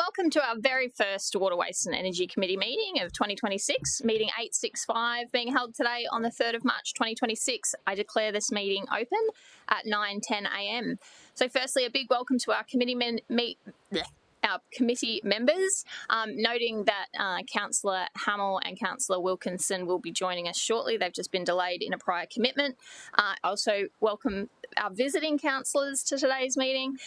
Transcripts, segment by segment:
welcome to our very first Water, Waste and Energy Committee meeting of 2026, meeting 865, being held today on the 3rd of March 2026. I declare this meeting open at 9:10 a.m. So firstly, a big welcome to our committee members, noting that Councillor Hamill and Councillor Wilkinson will be joining us shortly. They've just been delayed in a prior commitment. Also welcome our visiting councillors to today's meeting,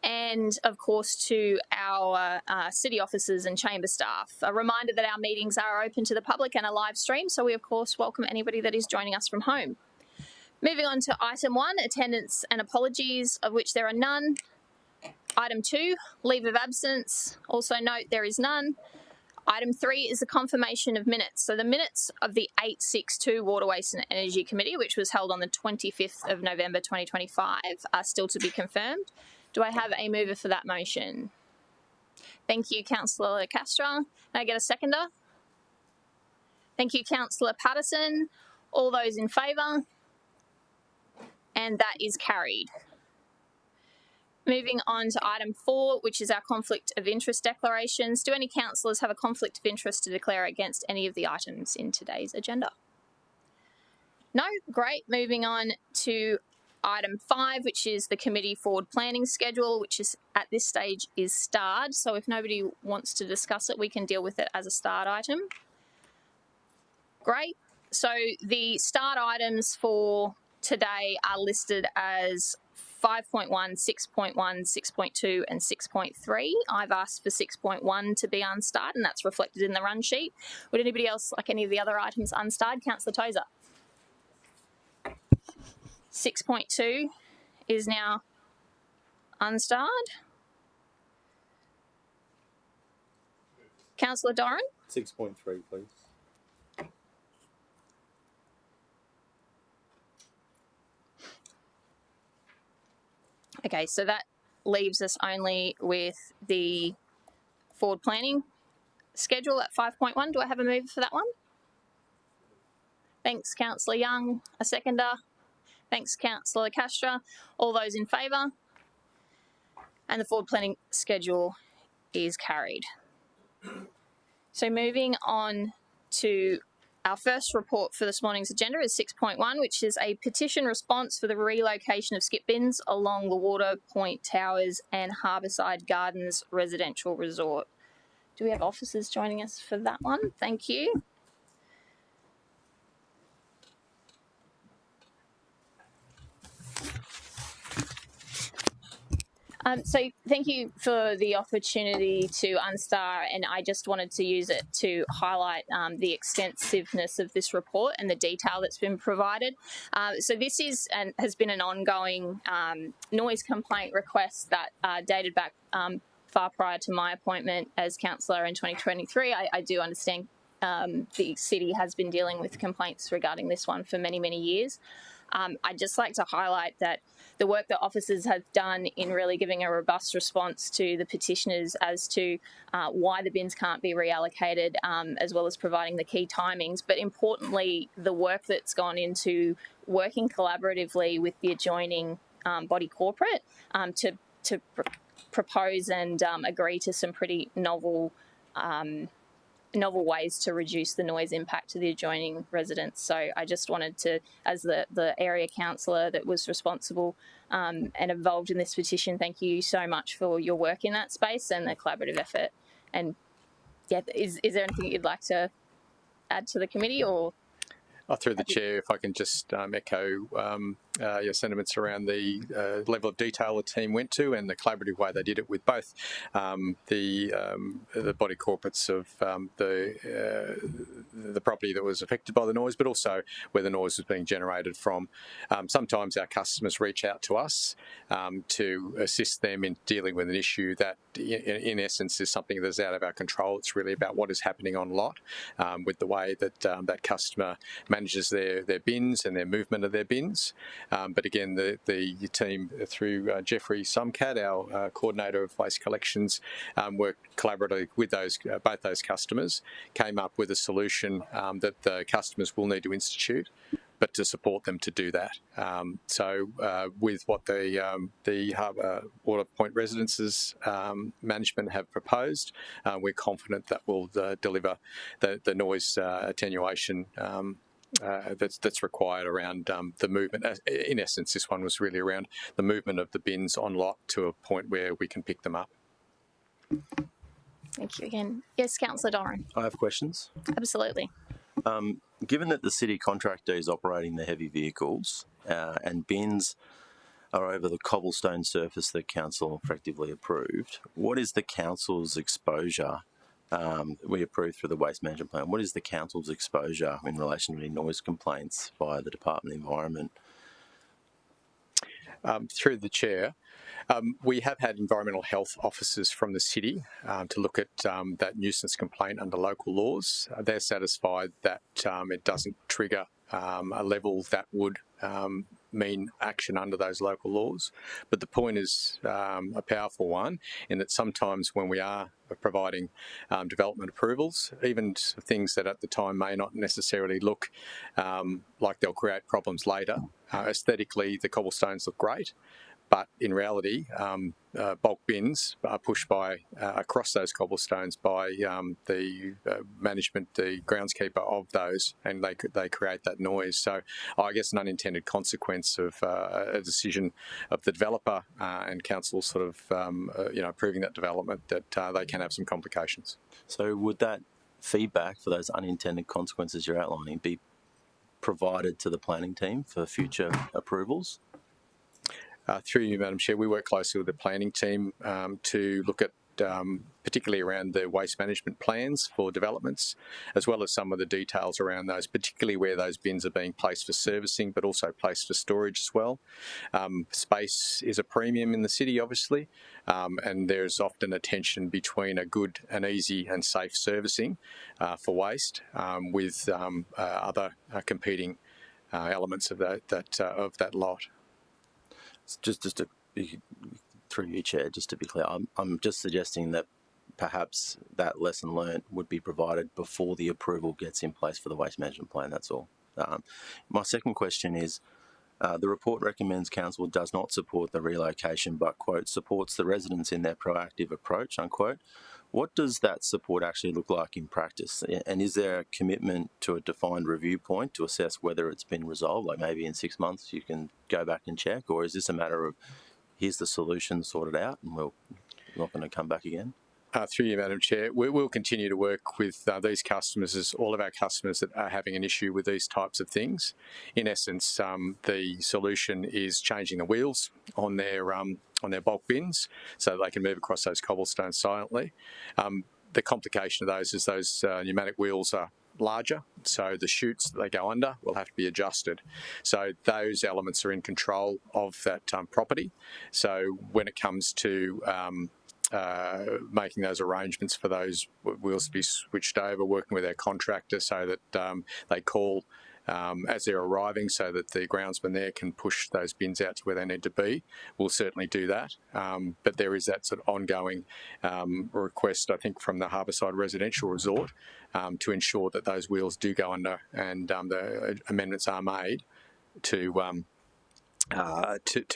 and of course to our city officers and chamber staff. A reminder that our meetings are open to the public and a live stream, so we of course welcome anybody that is joining us from home. Moving on to item 1, attendance and apologies, of which there are none. Item 2, leave of absence. Also note there is none. Item 3 is the confirmation of minutes. So the minutes of the 862 Water, Waste and Energy Committee, which was held on the 25th of November 2025, are still to be confirmed. Do I have a mover for that motion? Thank you, Councillor Castro. Can I get a seconder? Thank you, Councillor Patterson. All those in favour? And that is carried. Moving on to item 4, which is our conflict of interest declarations. Do any councillors have a conflict of interest to declare against any of the items in today's agenda? No? Great. Moving on to item 5, which is the committee forward planning schedule, which is at this stage is starred. So if nobody wants to discuss it, we can deal with it as a starred item. Great. So the starred items for today are listed as 5.1, 6.1, 6.2 and 6.3. I've asked for 6.1 to be unstarred, and that's reflected in the run sheet. Would anybody else like any of the other items unstarred? Councillor Tozer. 6.2 is now unstarred. Councillor Doran. 6.3, please. Okay, so that leaves us only with the forward planning schedule at 5.1. Do I have a mover for that one? Thanks, Councillor Young. A seconder. Thanks, Councillor Castro. All those in favour? And the forward planning schedule is carried. So moving on to our first report for this morning's agenda is 6.1, which is a petition response for the relocation of skip bins along the Water Point Towers and Harbourside Gardens residential resort. Do we have officers joining us for that one? Thank you. So thank you for the opportunity to unstar, and I just wanted to use it to highlight the extensiveness of this report and the detail that's been provided. So this is and has been an ongoing noise complaint request that dated back far prior to my appointment as councillor in 2023. I do understand the city has been dealing with complaints regarding this one for many, many years. I'd just like to highlight that the work that officers have done in really giving a robust response to the petitioners as to why the bins can't be reallocated, as well as providing the key timings, but importantly, the work that's gone into working collaboratively with the adjoining body corporate to propose and agree to some pretty novel ways to reduce the noise impact to the adjoining residents. So I just wanted to, as the area councillor that was responsible and involved in this petition, thank you so much for your work in that space and the collaborative effort. And yeah, is there anything you'd like to add to the committee? Or through the chair, if I can just echo your sentiments around the level of detail the team went to and the collaborative way they did it with both the body corporates of the property that was affected by the noise, but also where the noise was being generated from. Sometimes our customers reach out to us to assist them in dealing with an issue that, in essence, is something that's out of our control. It's really about what is happening on lot with the way that that customer manages their bins and their movement of their bins. But again, the team through Jeffrey Sumcat, our coordinator of waste collections, worked collaboratively with both those customers, came up with a solution that the customers will need to institute but to support them to do that. With what the Harbour Water Point Residences management have proposed, we're confident that will deliver the noise attenuation that's required around the movement. In essence, this one was really around the movement of the bins on lot to a point where we can pick them up. Thank you again. Yes, Councillor Doran. I have questions. Absolutely. Given that the city contractor is operating the heavy vehicles and bins are over the cobblestone surface that council effectively approved, what is the council's exposure? We approved through the waste management plan. What is the council's exposure in relation to any noise complaints via the Department of Environment? Through the chair, we have had environmental health officers from the city to look at that nuisance complaint under local laws. They're satisfied that it doesn't trigger a level that would mean action under those local laws. But the point is a powerful one in that sometimes when we are providing development approvals, even things that at the time may not necessarily look like they'll create problems later, aesthetically the cobblestones look great. But in reality, bulk bins are pushed by across those cobblestones by the management, the groundskeeper of those, and they create that noise. So I guess an unintended consequence of a decision of the developer and council sort of approving that development, that they can have some complications. So would that feedback for those unintended consequences you're outlining be provided to the planning team for future approvals? Through you, Madam Chair, we work closely with the planning team to look at particularly around the waste management plans for developments, as well as some of the details around those, particularly where those bins are being placed for servicing, but also placed for storage as well. Space is a premium in the city, obviously, and there's often a tension between a good and easy and safe servicing for waste with other competing elements of that lot. Just to through you, Chair, just to be clear, I'm just suggesting that perhaps that lesson learned would be provided before the approval gets in place for the waste management plan. That's all. My second question is, the report recommends council does not support the relocation, but quote supports the residents in their proactive approach unquote. What does that support actually look like in practice? And is there a commitment to a defined review point to assess whether it's been resolved? Like maybe in 6 months you can go back and check, or is this a matter of here's the solution sorted out and we're not going to come back again? Through you, Madam Chair, we will continue to work with these customers, as all of our customers that are having an issue with these types of things. In essence, the solution is changing the wheels on their bulk bins so that they can move across those cobblestones silently. The complication of those is those pneumatic wheels are larger, so the chutes that they go under will have to be adjusted. So those elements are in control of that property. So when it comes to making those arrangements for those wheels to be switched over, working with our contractor so that they call as they're arriving so that the groundsman there can push those bins out to where they need to be. We'll certainly do that. But there is that sort of ongoing request, I think, from the Harbourside Residential Resort to ensure that those wheels do go under and the amendments are made to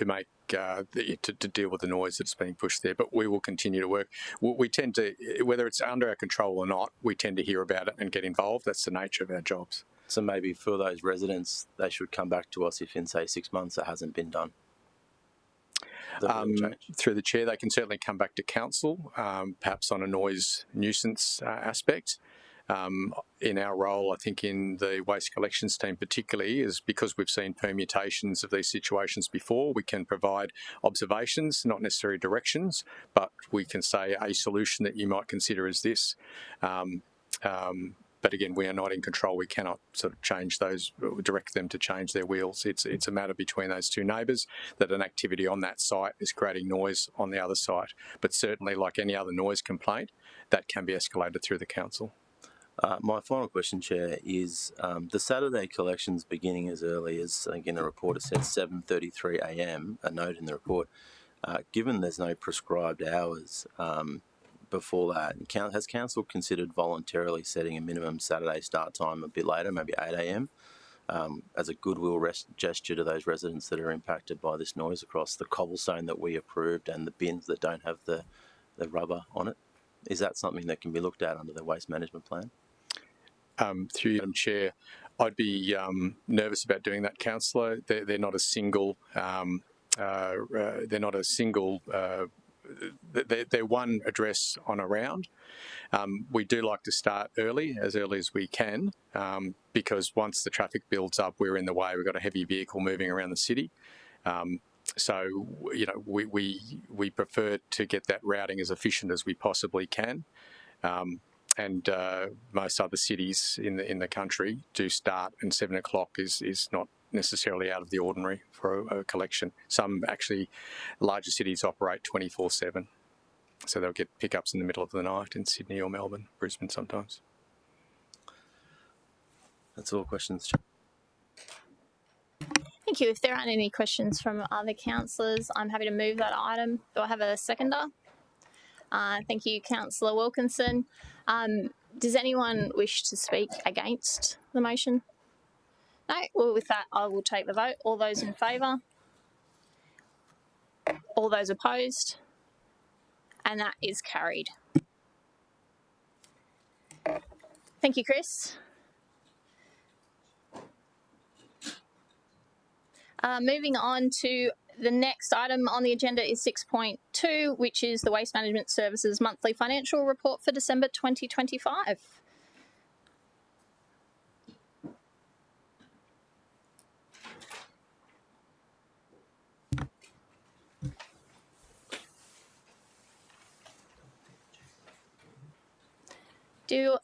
make to deal with the noise that's being pushed there. But we will continue to work. We tend to, whether it's under our control or not, we tend to hear about it and get involved. That's the nature of our jobs. So maybe for those residents, they should come back to us if in, say, 6 months it hasn't been done. Through the chair, they can certainly come back to council, perhaps on a noise nuisance aspect. In our role, I think in the waste collections team particularly, is because we've seen permutations of these situations before, we can provide observations, not necessarily directions, but we can say a solution that you might consider is this. But again, we are not in control. We cannot sort of change those, direct them to change their wheels. It's a matter between those two neighbours that an activity on that site is creating noise on the other site. But certainly, like any other noise complaint, that can be escalated through the council. My final question, Chair, is the Saturday collections beginning as early as, I think in the report it says 7:33 a.m, a note in the report. Given there's no prescribed hours before that, has council considered voluntarily setting a minimum Saturday start time a bit later, maybe 8 a.m, as a goodwill gesture to those residents that are impacted by this noise across the cobblestone that we approved and the bins that don't have the rubber on it? Is that something that can be looked at under the waste management plan? Through you, Madam Chair, I'd be nervous about doing that, Councillor. They're not a single. They're not a single. They're one address on a round. We do like to start early as we can, because once the traffic builds up, we're in the way. We've got a heavy vehicle moving around the city. So, you know, we prefer to get that routing as efficient as we possibly can. And most other cities in the country do start, and 7 o'clock is not necessarily out of the ordinary for a collection. Some actually, larger cities operate 24/7, so they'll get pickups in the middle of the night in Sydney or Melbourne, Brisbane sometimes. That's all questions. Thank you. If there aren't any questions from other councillors, I'm happy to move that item. Do I have a seconder? Thank you, Councillor Wilkinson. Does anyone wish to speak against the motion? No? Well, with that, I will take the vote. All those in favour? All those opposed? And that is carried. Thank you, Chris. Moving on to the next item on the agenda is 6.2, which is the Waste Management Services Monthly Financial Report for December 2025. Do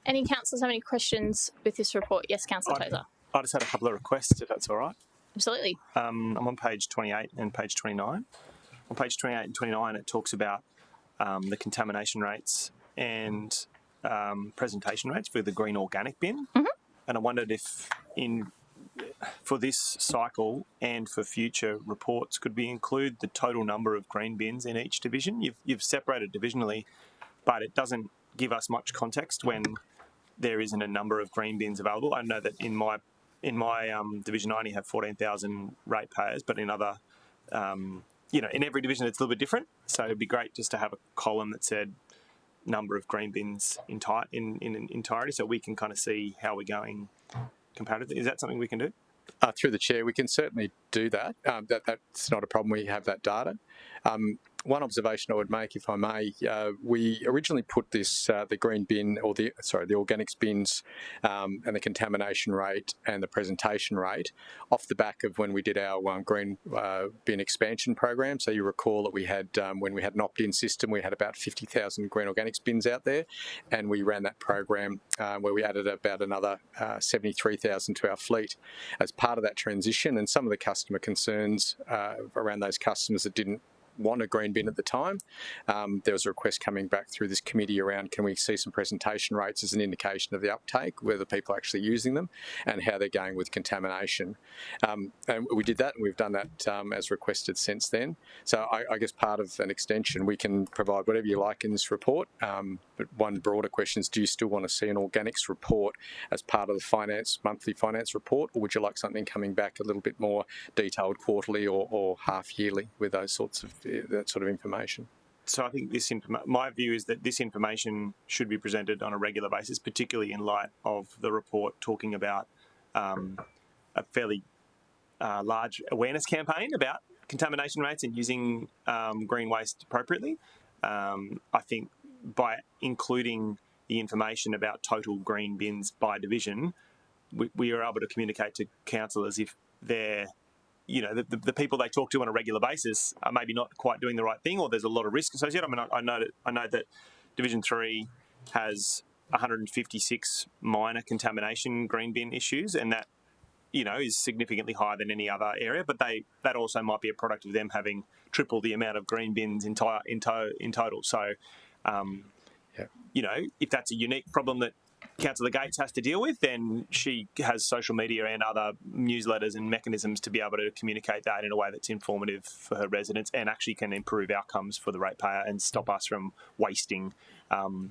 any councillors have any questions with this report? Yes, Councillor Tozer. I just had a couple of requests, if that's all right. Absolutely. I'm on page 28 and page 29. On page 28 and 29, it talks about the contamination rates and presentation rates for the green organic bin. Mm-hmm. And I wondered if for this cycle and for future reports, could we include the total number of green bins in each division? You've separated divisionally, but it doesn't give us much context when there isn't a number of green bins available. I know that in my division, I only have 14,000 ratepayers, but in other, in every division it's a little bit different. So it'd be great just to have a column that said number of green bins in entirety, so we can kind of see how we're going comparatively. Is that something we can do? Through the chair, we can certainly do that. That's not a problem. We have that data. One observation I would make, if I may, we originally put this the green bin or the organics bins and the contamination rate and the presentation rate off the back of when we did our green bin expansion program. So you recall that we had when we had an opt-in system, we had about 50,000 green organics bins out there, and we ran that program where we added about another 73,000 to our fleet as part of that transition. And some of the customer concerns around those customers that didn't want a green bin at the time. There was a request coming back through this committee around, can we see some presentation rates as an indication of the uptake, whether people are actually using them and how they're going with contamination. And we did that, and we've done that as requested since then. So I guess part of an extension, we can provide whatever you like in this report, but one broader question is, do you still want to see an organics report as part of the monthly finance report, or would you like something coming back a little bit more detailed quarterly or half yearly with those sorts of that sort of information? So I think my view is that this information should be presented on a regular basis, particularly in light of the report talking about a fairly large awareness campaign about contamination rates and using green waste appropriately. I think by including the information about total green bins by division, we are able to communicate to councillors if they're the people they talk to on a regular basis are maybe not quite doing the right thing, or there's a lot of risk associated. I mean, I know that Division 3 has 156 minor contamination green bin issues, and that is significantly higher than any other area. But that also might be a product of them having triple the amount of green bins in total. So, if that's a unique problem that Councillor Gates has to deal with, then she has social media and other newsletters and mechanisms to be able to communicate that in a way that's informative for her residents and actually can improve outcomes for the ratepayer and stop us from wasting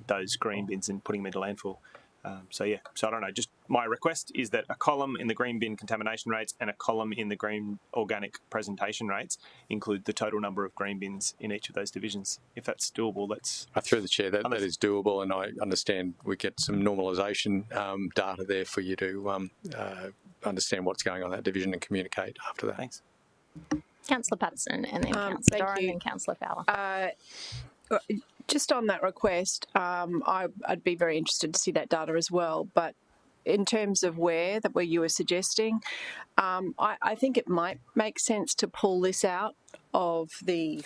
those green bins and putting them into landfill. So I don't know. Just my request is that a column in the green bin contamination rates and a column in the green organic presentation rates include the total number of green bins in each of those divisions. If that's doable, that's through the chair. That is doable, and I understand we get some normalisation data there for you to understand what's going on in that division and communicate after that. Thanks. Councillor Patterson, and then Councillor Doran, and then Councillor Fowler. Just on that request, I'd be very interested to see that data as well. But in terms of where you were suggesting, I think it might make sense to pull this out of the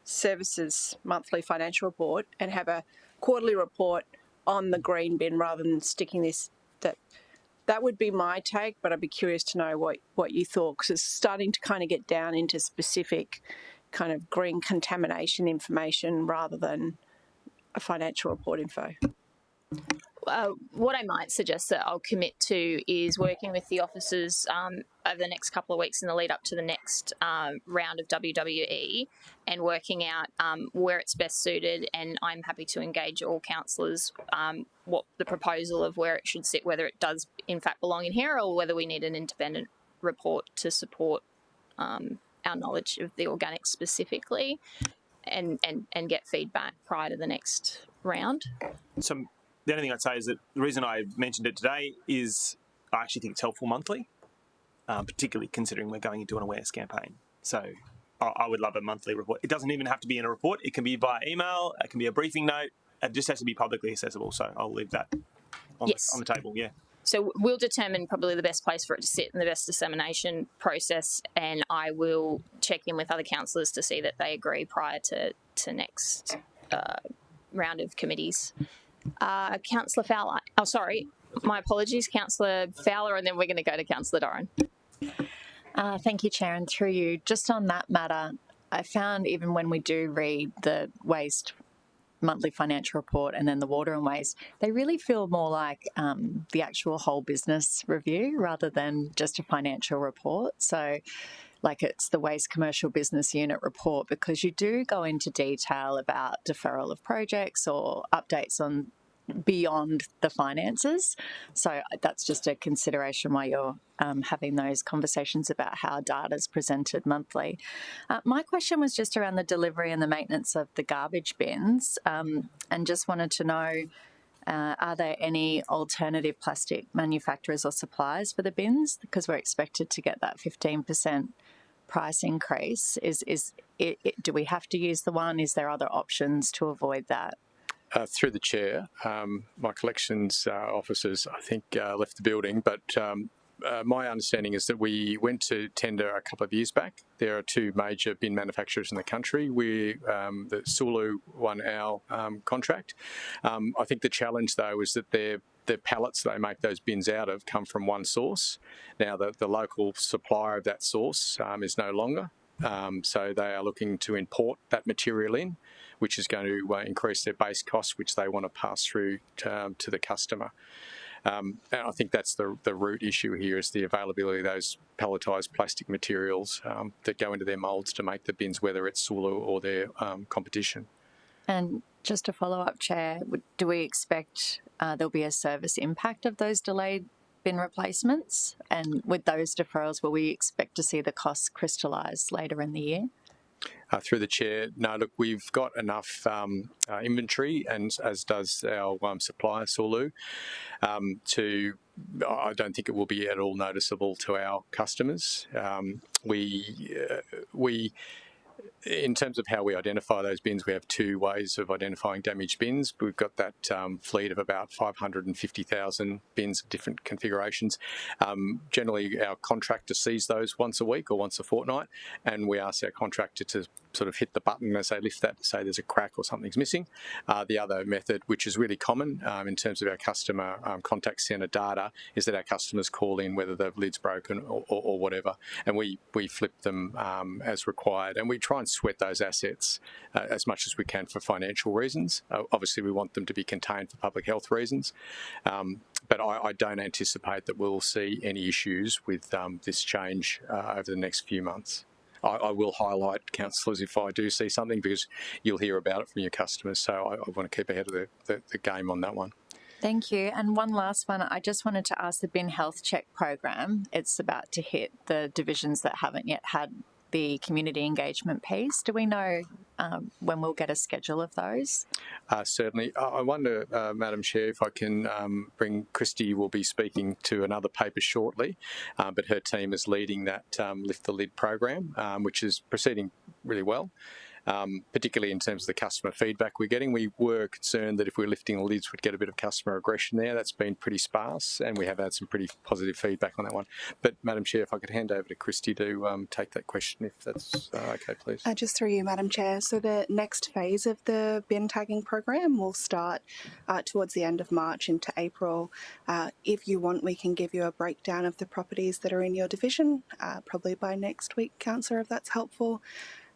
services monthly financial report and have a quarterly report on the green bin rather than sticking this. That would be my take, but I'd be curious to know what you thought, because it's starting to kind of get down into specific kind of green contamination information rather than a financial report info. What I might suggest that I'll commit to is working with the officers over the next couple of weeks in the lead up to the next round of WWE and working out where it's best suited, and I'm happy to engage all councillors what the proposal of where it should sit, whether it does in fact belong in here or whether we need an independent report to support our knowledge of the organics specifically, and get feedback prior to the next round. So the only thing I'd say is that the reason I mentioned it today is I actually think it's helpful monthly, particularly considering we're going into an awareness campaign. So I would love a monthly report. It doesn't even have to be in a report. It can be via email. It can be a briefing note. It just has to be publicly accessible. So I'll leave that on the table. Yeah. So we'll determine probably the best place for it to sit in the best dissemination process, and I will check in with other councillors to see that they agree prior to next round of committees. Councillor Fowler. Oh, sorry. My apologies, Councillor Fowler, and then we're going to go to Councillor Doran. Thank you, Chair, and through you. Just on that matter, I found even when we do read the waste monthly financial report and then the water and waste, they really feel more like the actual whole business review rather than just a financial report. So like it's the waste commercial business unit report, because you do go into detail about deferral of projects or updates on beyond the finances. So that's just a consideration why you're having those conversations about how data is presented monthly. My question was just around the delivery and the maintenance of the garbage bins, and just wanted to know, are there any alternative plastic manufacturers or suppliers for the bins? Because we're expected to get that 15% price increase. Do we have to use the one? Is there other options to avoid that? Through the chair, my collections officers, I think, left the building, but my understanding is that we went to tender a couple of years back. There are two major bin manufacturers in the country. The Sulu won our contract. I think the challenge, though, is that the pallets they make those bins out of come from one source. Now, the local supplier of that source is no longer. So they are looking to import that material in, which is going to increase their base costs, which they want to pass through to the customer. And I think that's the root issue here, is the availability of those palletised plastic materials that go into their moulds to make the bins, whether it's Sulu or their competition. And just to follow up, Chair, do we expect there'll be a service impact of those delayed bin replacements? And with those deferrals, will we expect to see the costs crystallise later in the year? Through the chair, no, look, we've got enough inventory, and as does our supplier, Sulu, I don't think it will be at all noticeable to our customers. In terms of how we identify those bins, we have two ways of identifying damaged bins. We've got that fleet of about 550,000 bins of different configurations. Generally, our contractor sees those once a week or once a fortnight, and we ask our contractor to sort of hit the button as they lift that to say there's a crack or something's missing. The other method, which is really common in terms of our customer contact centre data, is that our customers call in whether the lid's broken or whatever, and we flip them as required, and we try and sweat those assets as much as we can for financial reasons. Obviously, we want them to be contained for public health reasons, but I don't anticipate that we'll see any issues with this change over the next few months. I will highlight, councillors, if I do see something, because you'll hear about it from your customers, so I want to keep ahead of the game on that one. Thank you. And one last one. I just wanted to ask the bin health check program. It's about to hit the divisions that haven't yet had the community engagement piece. Do we know when we'll get a schedule of those? Certainly. I wonder, Madam Chair, if I can bring Christy. Will be speaking to another paper shortly, but her team is leading that Lift the Lid program, which is proceeding really well. Particularly in terms of the customer feedback we're getting. We were concerned that if we were lifting the lids, we'd get a bit of customer aggression there. That's been pretty sparse, and we have had some pretty positive feedback on that one. But, Madam Chair, if I could hand over to Christy to take that question, if that's okay, please. Just through you, Madam Chair. So the next phase of the bin tagging program will start towards the end of March into April. If you want, we can give you a breakdown of the properties that are in your division, probably by next week, Councillor, if that's helpful.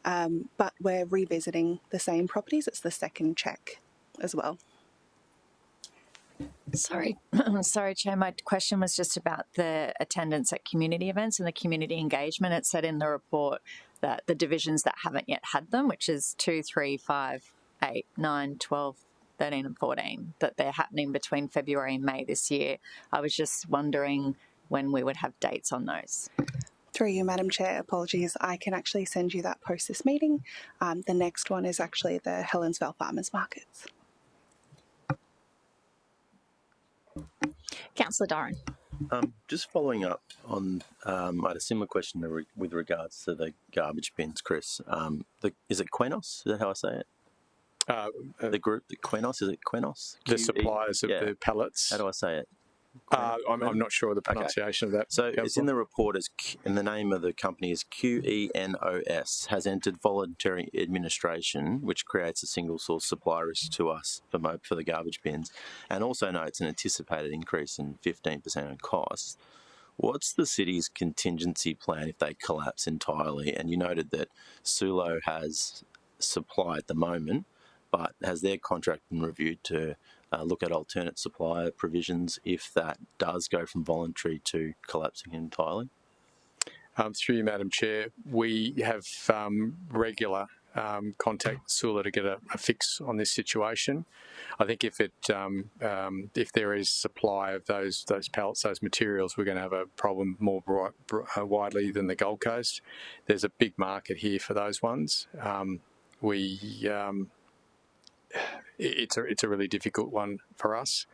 But we're revisiting the same properties. It's the second check as well. Sorry, Chair. My question was just about the attendance at community events and the community engagement. It said in the report that the divisions that haven't yet had them, which is 2, 3, 5, 8, 9, 12, 13 and 14, that they're happening between February and May this year. I was just wondering when we would have dates on those. Through you, Madam Chair, apologies. I can actually send you that post this meeting. The next one is actually the Helensvale Farmers Markets. Councillor Doran. Just following up on, I had a similar question with regards to the garbage bins, Chris. Is it Qenos? Is that how I say it? The group, the Qenos, is it Qenos? The suppliers of the pallets. How do I say it? I'm not sure of the pronunciation of that. So it's in the report and the name of the company is QENOS, has entered voluntary administration, which creates a single source supply risk to us for the garbage bins, and also notes an anticipated increase in 15% on costs. What's the city's contingency plan if they collapse entirely? And you noted that Sulo has supply at the moment, but has their contract been reviewed to look at alternate supplier provisions if that does go from voluntary to collapsing entirely? Through you, Madam Chair, we have regular contact with Sula to get a fix on this situation. I think if there is supply of those pallets, those materials, we're going to have a problem more widely than the Gold Coast. There's a big market here for those ones. It's a really difficult one for us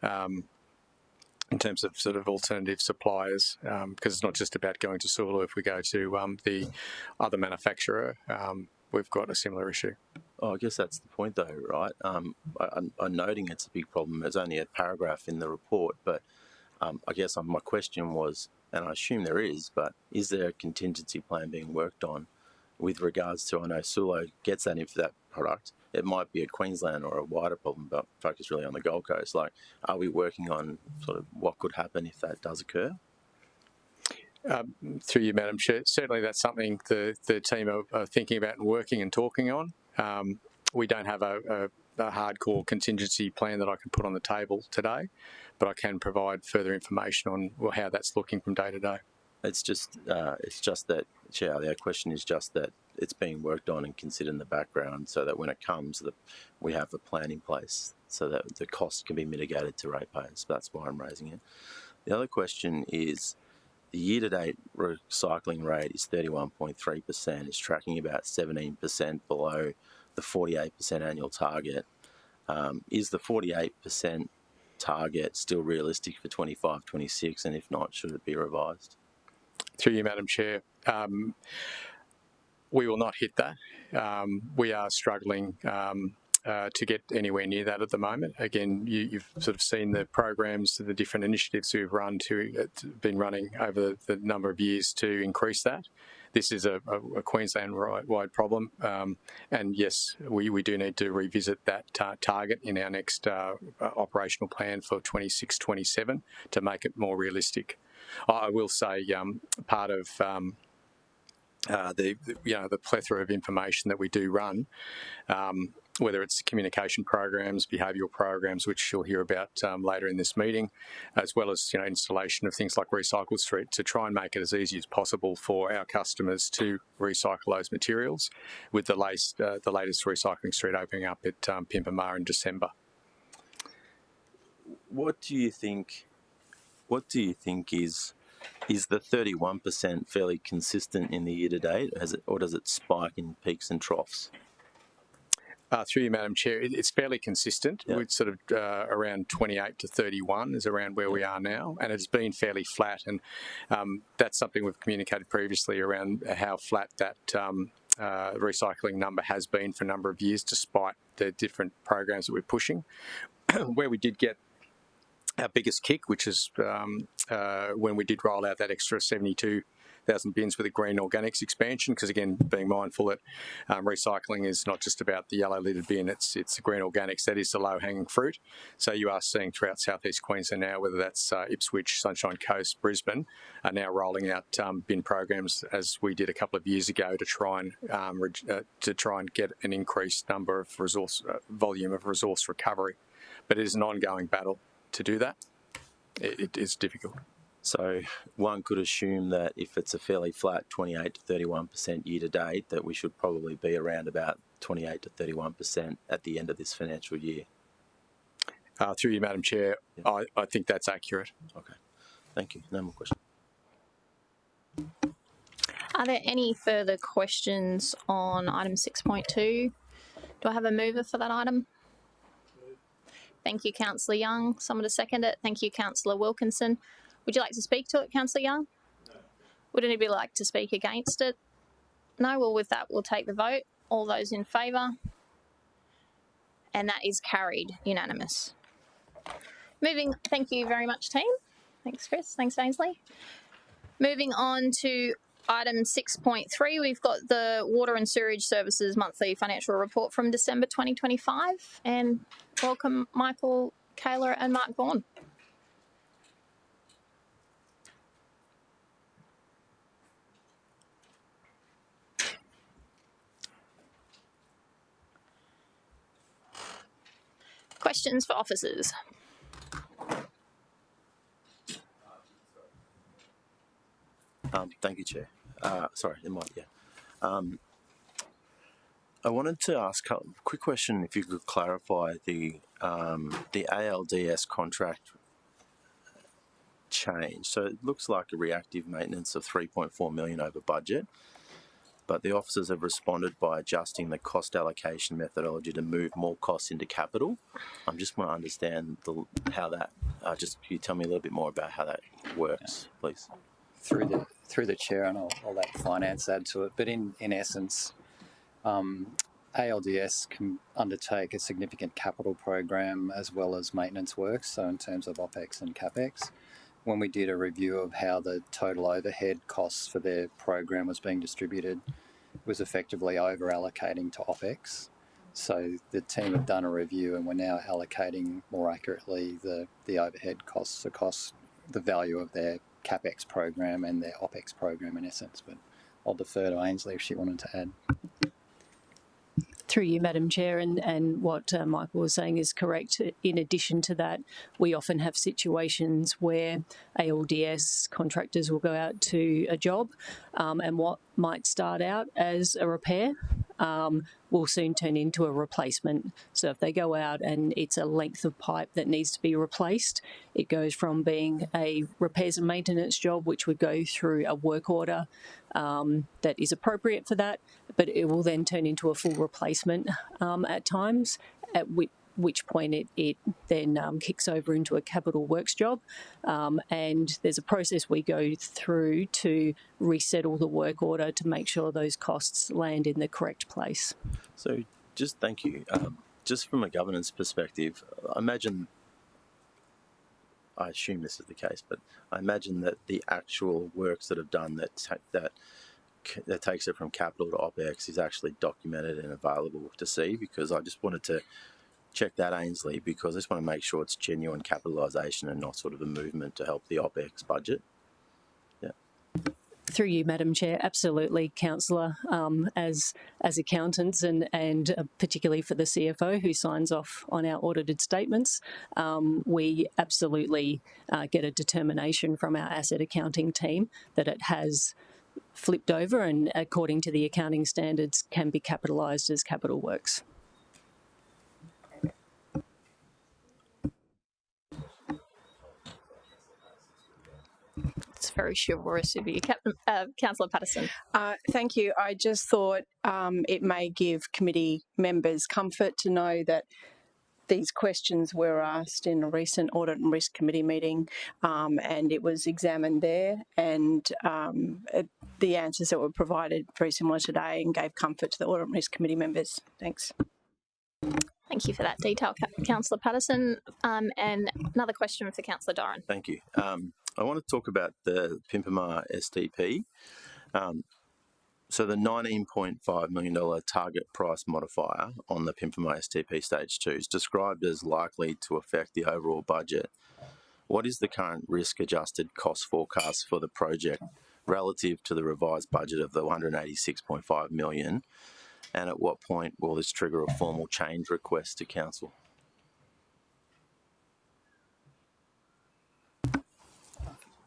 in terms of sort of alternative suppliers, because it's not just about going to Sulu. If we go to the other manufacturer, we've got a similar issue. Oh, I guess that's the point, though, right? I'm noting it's a big problem. There's only a paragraph in the report, but I guess my question was, and I assume there is, but is there a contingency plan being worked on with regards to, I know Sulo gets that in for that product. It might be a Queensland or a wider problem, but focus really on the Gold Coast. Like, are we working on sort of what could happen if that does occur? Through you, Madam Chair, certainly that's something the team are thinking about and working and talking on. We don't have a hardcore contingency plan that I can put on the table today, but I can provide further information on how that's looking from day to day. It's just that, Chair, our question is just that it's being worked on and considered in the background so that when it comes, we have a plan in place so that the cost can be mitigated to ratepayers. That's why I'm raising it. The other question is the year-to-date recycling rate is 31.3%. It's tracking about 17% below the 48% annual target. Is the 48% target still realistic for 25-26, and if not, should it be revised? Through you, Madam Chair, we will not hit that. We are struggling to get anywhere near that at the moment. Again, you've sort of seen the programs, the different initiatives we've been running over the number of years to increase that. This is a Queensland-wide problem, and yes, we do need to revisit that target in our next operational plan for 26-27 to make it more realistic. I will say part of the plethora of information that we do run, whether it's communication programs, behavioural programs, which you'll hear about later in this meeting, as well as installation of things like Recycle Street to try and make it as easy as possible for our customers to recycle those materials, with the latest Recycling Street opening up at Pimpamar in December. what do you think? What do you think is the 31% fairly consistent in the year to date, or does it spike in peaks and troughs? Through you, Madam Chair, it's fairly consistent. Yeah. It's sort of around 28 to 31 is around where we are now, and it's been fairly flat. And that's something we've communicated previously around how flat that recycling number has been for a number of years, despite the different programs that we're pushing. Where we did get our biggest kick, which is when we did roll out that extra 72,000 bins with the green organics expansion, because again, being mindful that recycling is not just about the yellow lidded bin, it's the green organics that is the low hanging fruit. So you are seeing throughout southeast Queensland now, whether that's Ipswich, Sunshine Coast, Brisbane, are now rolling out bin programs, as we did a couple of years ago, to try and get an increased number of volume of resource recovery. But it is an ongoing battle to do that. It is difficult. So one could assume that if it's a fairly flat 28 to 31% year to date, that we should probably be around about 28 to 31% at the end of this financial year. Through you, Madam Chair, yeah. I think that's accurate. Okay, thank you. No more questions. Are there any further questions on item 6.2? Do I have a mover for that item? Thank you, Councillor Young. Someone to second it. Thank you, Councillor Wilkinson. Would you like to speak to it, Councillor Young? Would anybody like to speak against it? No? Well, with that, we'll take the vote. All those in favour? And that is carried, unanimous. Thank you very much, team. Thanks, Chris. Thanks, Ainsley. Moving on to item 6.3, we've got the Water and Sewerage Services Monthly Financial Report from December 2025. And welcome, Michael Kaler and Mark Vaughan. Questions for officers? Thank you, Chair. Sorry, it might, yeah. I wanted to ask a quick question, if you could clarify the ALDS contract change. So it looks like a reactive maintenance of 3.4 million over budget, but the officers have responded by adjusting the cost allocation methodology to move more costs into capital. I just want to understand how that, can you tell me a little bit more about how that works, please? Through the chair, and I'll let finance add to it. But in essence, ALDS can undertake a significant capital program as well as maintenance works. So in terms of OPEX and CAPEX, when we did a review of how the total overhead costs for their program was being distributed, it was effectively over allocating to OPEX. So the team have done a review, and we're now allocating more accurately the overhead costs across the value of their CAPEX program and their OPEX program in essence. But I'll defer to Ainsley if she wanted to add. Through you, Madam Chair, and what Michael was saying is correct. In addition to that, we often have situations where ALDS contractors will go out to a job and what might start out as a repair will soon turn into a replacement. So if they go out and it's a length of pipe that needs to be replaced, it goes from being a repairs and maintenance job, which would go through a work order that is appropriate for that, but it will then turn into a full replacement at times, at which point it then kicks over into a capital works job. And there's a process we go through to resettle the work order to make sure those costs land in the correct place. So just thank you. Just from a governance perspective, I assume this is the case, but I imagine that the actual works that have done that takes it from capital to OPEX is actually documented and available to see, because I just wanted to check that, Ainsley, because I just want to make sure it's genuine capitalisation and not sort of a movement to help the OPEX budget. Yeah. Through you, Madam Chair, absolutely, Councillor. As accountants and particularly for the CFO who signs off on our audited statements, we absolutely get a determination from our asset accounting team that it has flipped over and, according to the accounting standards, can be capitalised as capital works. very chivalrous of you. Councillor Patterson. Thank you. I just thought it may give committee members comfort to know that these questions were asked in a recent Audit and Risk Committee meeting, and it was examined there, and the answers that were provided very similar today and gave comfort to the Audit and Risk Committee members. Thanks. Thank you for that detail, Councillor Patterson. And another question for Councillor Doran. Thank you. I want to talk about the Pimpama SDP. So the $19.5 million target price modifier on the Pimpama SDP Stage 2 is described as likely to affect the overall budget. What is the current risk-adjusted cost forecast for the project relative to the revised budget of the $186.5 million? And at what point will this trigger a formal change request to Council?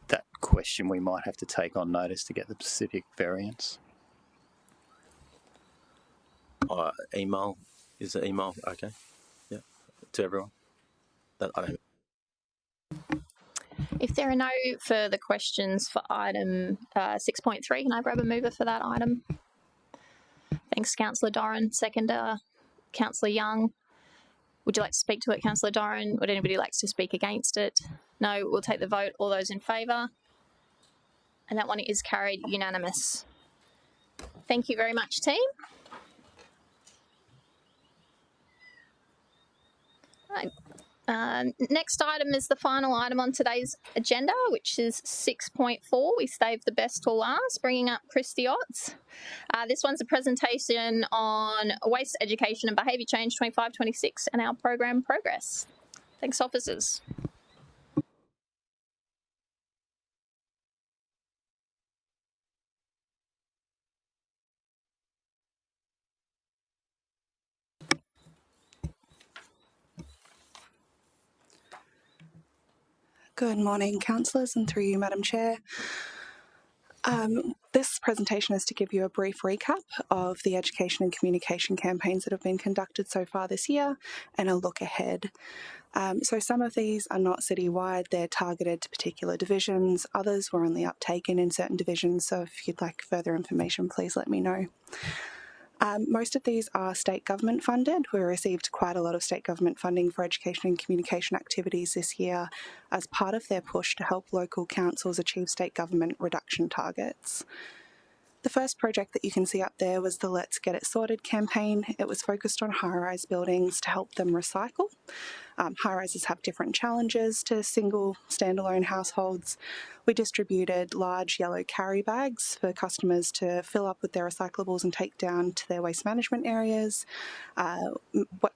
That question we might have to take on notice to get the specific variance. Email, is the email okay? Yeah, to everyone. I don't. If there are no further questions for item 6.3, can I grab a mover for that item? Thanks, Councillor Doran. Seconder, Councillor Young. Would you like to speak to it, Councillor Doran? Would anybody like to speak against it? No, we'll take the vote. All those in favour? And that one is carried unanimous. Thank you very much, team. Right. Next item is the final item on today's agenda, which is 6.4. We saved the best till last, bringing up Christy Otts. This one's a presentation on waste education and behaviour change 25-26 and our program progress. Thanks, officers. Good morning, councillors, and through you, Madam Chair. This presentation is to give you a brief recap of the education and communication campaigns that have been conducted so far this year and a look ahead. So some of these are not citywide, they're targeted to particular divisions. Others were only uptaken in certain divisions, so if you'd like further information, please let me know. Most of these are state government funded. We received quite a lot of state government funding for education and communication activities this year as part of their push to help local councils achieve state government reduction targets. The first project that you can see up there was the Let's Get It Sorted campaign. It was focused on high-rise buildings to help them recycle. High-rises have different challenges to single standalone households. We distributed large yellow carry bags for customers to fill up with their recyclables and take down to their waste management areas,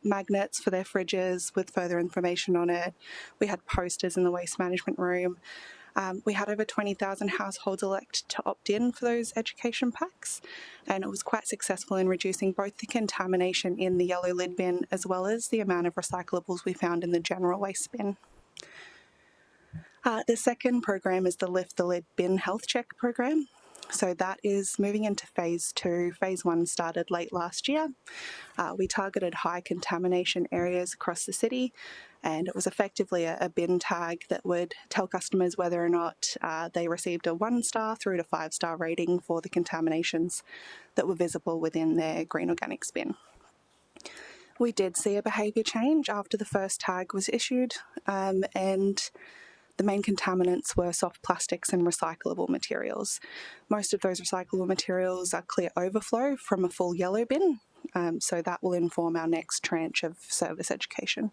magnets for their fridges with further information on it. We had posters in the waste management room. We had over 20,000 households elect to opt in for those education packs, and it was quite successful in reducing both the contamination in the yellow lid bin as well as the amount of recyclables we found in the general waste bin. The second program is the Lift the Lid Bin Health Check program. So that is moving into phase 2. Phase 1 started late last year. We targeted high contamination areas across the city, and it was effectively a bin tag that would tell customers whether or not they received a 1-star through to 5-star rating for the contaminations that were visible within their green organics bin. We did see a behaviour change after the first tag was issued, and the main contaminants were soft plastics and recyclable materials. Most of those recyclable materials are clear overflow from a full yellow bin, so that will inform our next tranche of service education.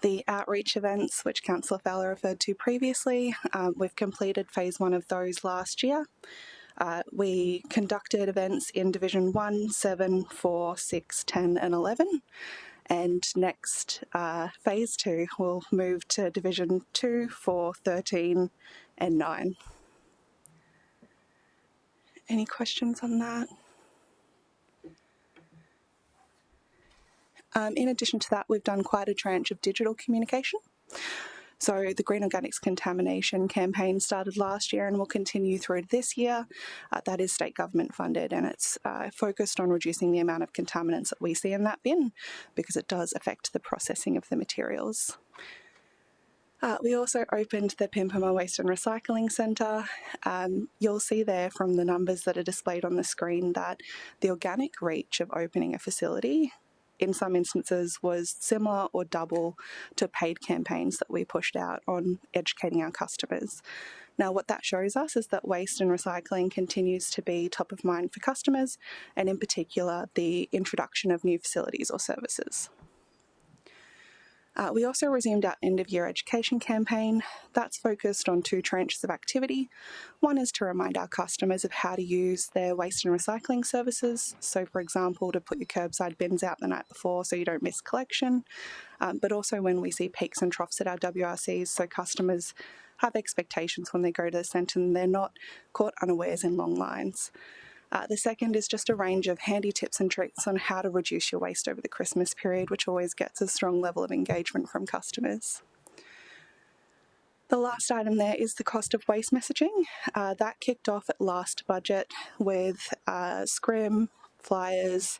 The outreach events, which Councillor Fowler referred to previously, we've completed phase 1 of those last year. We conducted events in Division 1, 7, 4, 6, 10 and 11. And next, phase 2 will move to Division 2, 4, 13 and 9. Any questions on that? In addition to that, we've done quite a tranche of digital communication. So the Green Organics Contamination campaign started last year and will continue through this year. That is state government funded, and it's focused on reducing the amount of contaminants that we see in that bin because it does affect the processing of the materials. We also opened the Pimpama Waste and Recycling Centre. You'll see there from the numbers that are displayed on the screen that the organic reach of opening a facility in some instances was similar or double to paid campaigns that we pushed out on educating our customers. Now, what that shows us is that waste and recycling continues to be top of mind for customers, and in particular, the introduction of new facilities or services. We also resumed our end-of-year education campaign. That's focused on 2 tranches of activity. One is to remind our customers of how to use their waste and recycling services. So, for example, to put your curbside bins out the night before so you don't miss collection. But also when we see peaks and troughs at our WRCs, so customers have expectations when they go to the centre and they're not caught unawares in long lines. The second is just a range of handy tips and tricks on how to reduce your waste over the Christmas period, which always gets a strong level of engagement from customers. The last item there is the cost of waste messaging. That kicked off at last budget with scrim, flyers,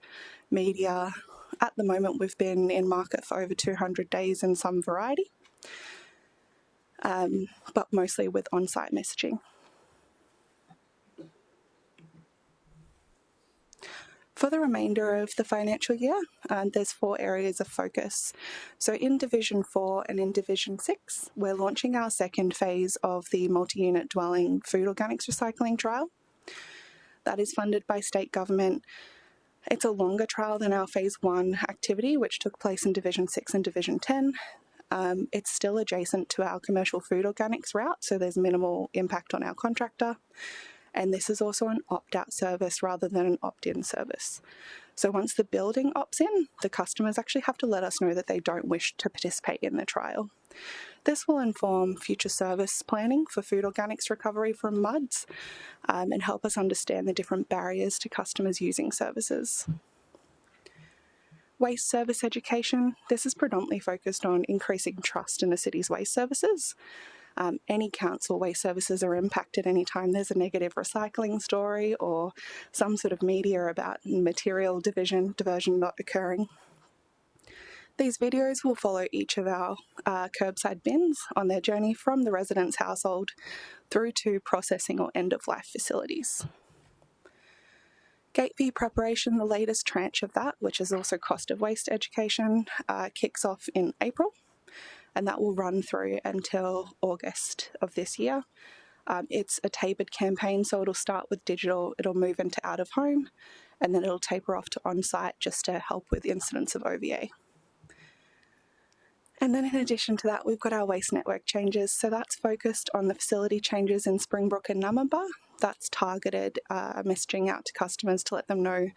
media. At the moment, we've been in market for over 200 days in some variety, but mostly with on-site messaging. For the remainder of the financial year, there's 4 areas of focus. So in Division 4 and in Division 6, we're launching our second phase of the multi-unit dwelling food organics recycling trial. That is funded by state government. It's a longer trial than our Phase 1 activity, which took place in Division 6 and Division 10. It's still adjacent to our commercial food organics route, so there's minimal impact on our contractor. And this is also an opt-out service rather than an opt-in service. So once the building opts in, the customers actually have to let us know that they don't wish to participate in the trial. This will inform future service planning for food organics recovery from MUDs and help us understand the different barriers to customers using services. Waste service education. This is predominantly focused on increasing trust in the city's waste services. Any council waste services are impacted anytime there's a negative recycling story or some sort of media about material diversion not occurring. These videos will follow each of our curbside bins on their journey from the resident's household through to processing or end-of-life facilities. Gate fee preparation, the latest tranche of that, which is also cost of waste education, kicks off in April. And that will run through until August of this year. It's a tapered campaign, so it'll start with digital, it'll move into out of home, and then it'll taper off to on-site just to help with incidents of OVA. And then in addition to that, we've got our waste network changes. So that's focused on the facility changes in Springbrook and Nummaba. That's targeted messaging out to customers to let them know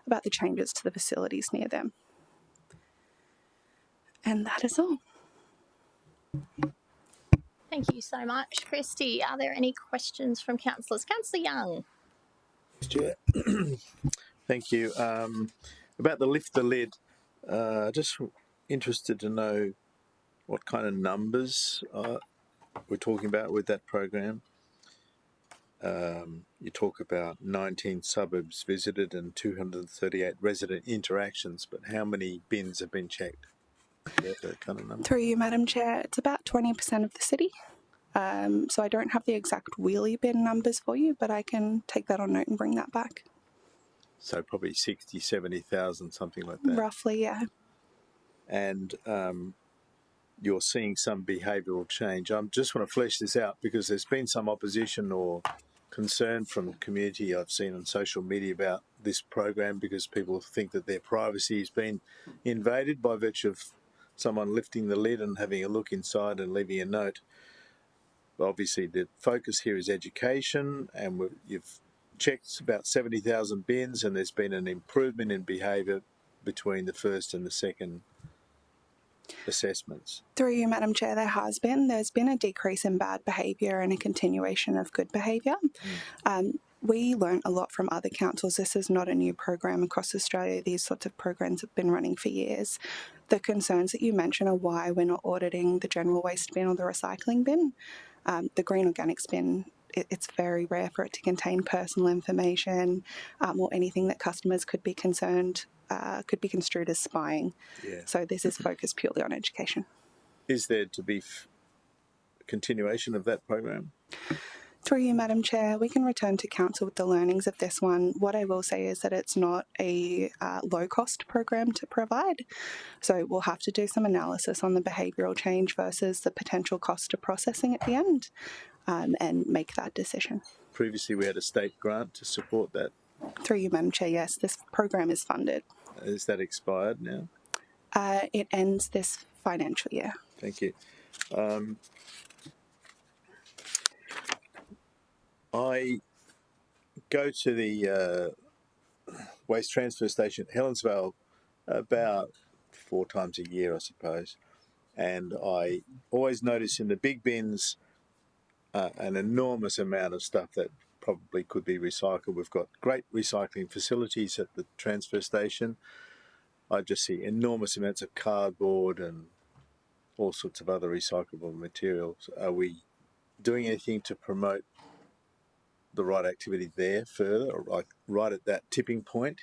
about the changes to the facilities near them. And that is all. Thank you so much, Christy. Are there any questions from councillors? Councillor Young. Chair. Thank you. About the lift the lid, just interested to know what kind of numbers we're talking about with that program. You talk about 19 suburbs visited and 238 resident interactions, but how many bins have been checked? That kind of number. Through you, Madam Chair, it's about 20% of the city. So I don't have the exact wheelie bin numbers for you, but I can take that on note and bring that back. So probably 60, 70,000, something like that. Roughly, yeah. And you're seeing some behavioural change. I just want to flesh this out because there's been some opposition or concern from the community I've seen on social media about this program because people think that their privacy has been invaded by virtue of someone lifting the lid and having a look inside and leaving a note. Obviously, the focus here is education, and you've checked about 70,000 bins, and there's been an improvement in behaviour between the first and the second assessments. Through you, Madam Chair, there has been. There's been a decrease in bad behaviour and a continuation of good behaviour. We learnt a lot from other councils. This is not a new program across Australia. These sorts of programs have been running for years. The concerns that you mention are why we're not auditing the general waste bin or the recycling bin. The green organics bin, it's very rare for it to contain personal information or anything that customers could be concerned, could be construed as spying. Yeah. So this is focused purely on education. Is there to be continuation of that program? Through you, Madam Chair, we can return to Council with the learnings of this one. What I will say is that it's not a low-cost program to provide, so we'll have to do some analysis on the behavioural change versus the potential cost of processing at the end, and make that decision. Previously, we had a state grant to support that. Through you, Madam Chair, yes, this program is funded. Is that expired now? It ends this financial year. Thank you. I go to the waste transfer station at Helensvale about 4 times a year, I suppose, and I always notice in the big bins an enormous amount of stuff that probably could be recycled. We've got great recycling facilities at the transfer station. I just see enormous amounts of cardboard and all sorts of other recyclable materials. Are we doing anything to promote the right activity there further, or like right at that tipping point?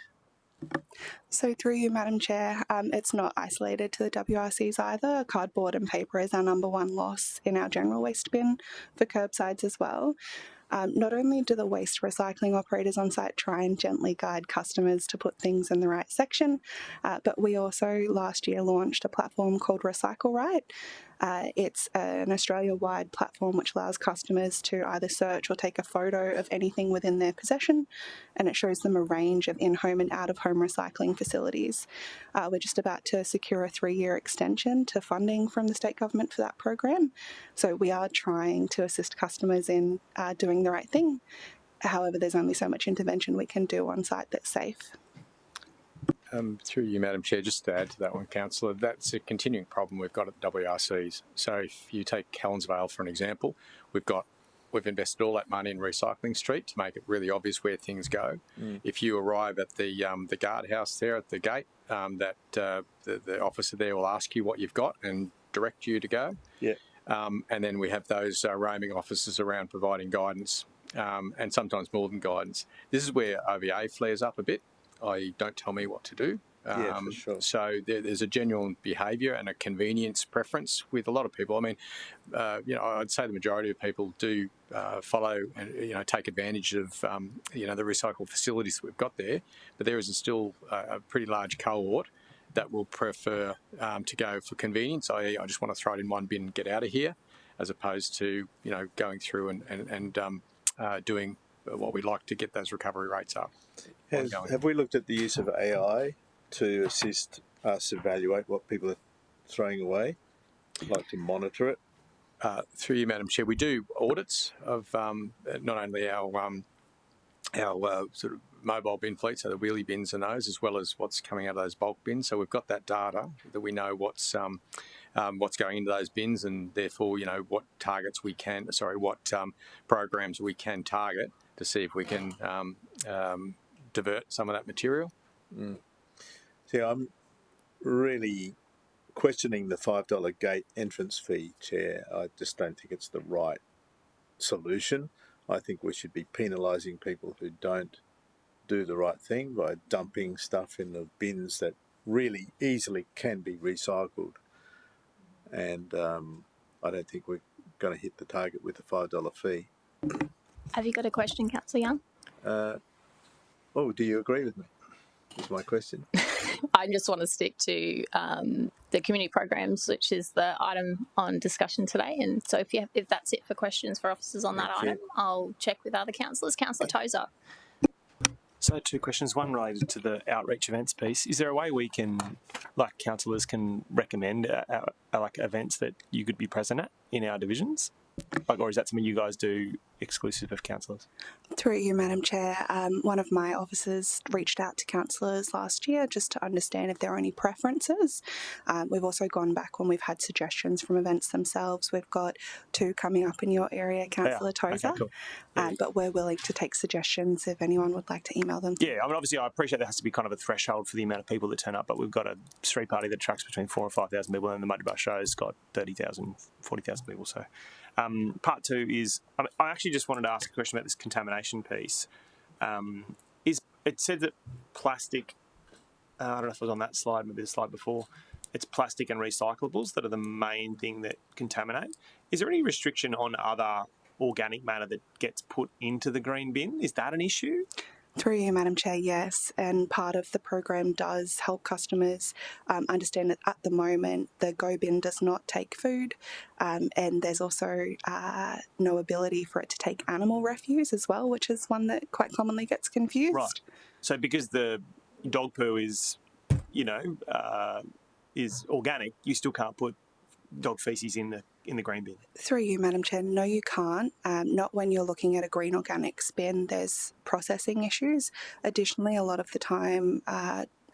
So through you, Madam Chair, it's not isolated to the WRCs either. Cardboard and paper is our #1 loss in our general waste bin for curbsides as well. Not only do the waste recycling operators on site try and gently guide customers to put things in the right section, but we also last year launched a platform called Recycle Right. It's an Australia-wide platform which allows customers to either search or take a photo of anything within their possession, and it shows them a range of in-home and out-of-home recycling facilities. We're just about to secure a 3-year extension to funding from the state government for that program, so we are trying to assist customers in doing the right thing. However, there's only so much intervention we can do on site that's safe. Through you, Madam Chair, just to add to that one, Councillor, that's a continuing problem we've got at the WRCs. So if you take Helensvale for an example, we've invested all that money in Recycling Street to make it really obvious where things go. If you arrive at the guardhouse there at the gate, the officer there will ask you what you've got and direct you to go. Yeah. And then we have those roaming officers around providing guidance, and sometimes more than guidance. This is where OVA flares up a bit. Don't tell me what to do. Yeah, for sure. So there's a genuine behaviour and a convenience preference with a lot of people. I mean, I'd say the majority of people do follow and take advantage of the recycle facilities that we've got there. But there is still a pretty large cohort that will prefer to go for convenience. I just want to throw it in one bin and get out of here, as opposed to going through and doing what we'd like to get those recovery rates up. Have we looked at the use of AI to assist us evaluate what people are throwing away? Like to monitor it? Through you, Madam Chair, we do audits of not only our sort of mobile bin fleet, so the wheelie bins and those, as well as what's coming out of those bulk bins. So we've got that data that we know what's going into those bins, and therefore what programs we can target to see if we can divert some of that material. See, I'm really questioning the $5 gate entrance fee, Chair. I just don't think it's the right solution. I think we should be penalising people who don't do the right thing by dumping stuff in the bins that really easily can be recycled. And I don't think we're going to hit the target with the $5 fee. Have you got a question, Councillor Young? Do you agree with me? Is my question. I just want to stick to the community programs, which is the item on discussion today. And so if that's it for questions for officers on that item, I'll check with other councillors. Councillor Tozer. So 2 questions, one related to the outreach events piece. Is there a way we can, like councillors, can recommend like events that you could be present at in our divisions? Or is that something you guys do exclusive of councillors? Through you, Madam Chair, one of my officers reached out to councillors last year just to understand if there are any preferences. We've also gone back when we've had suggestions from events themselves. We've got 2 coming up in your area, Councillor Tozer. Okay, cool. But we're willing to take suggestions if anyone would like to email them. Yeah, I mean, obviously I appreciate there has to be kind of a threshold for the amount of people that turn up, but we've got a street party that attracts between 4,000 and 5,000 people, and the Muddy Bus show's got 30,000, 40,000 people. So part 2 is, I actually just wanted to ask a question about this contamination piece. It said that plastic, I don't know if it was on that slide, maybe the slide before, it's plastic and recyclables that are the main thing that contaminate. Is there any restriction on other organic matter that gets put into the green bin? Is that an issue? Through you, Madam Chair, yes. And part of the program does help customers understand that at the moment the go bin does not take food, and there's also no ability for it to take animal refuse as well, which is one that quite commonly gets confused. Right. So because the dog poo is, is organic, you still can't put dog feces in the green bin. Through you, Madam Chair, no, you can't. Not when you're looking at a green organics bin. There's processing issues. Additionally, a lot of the time,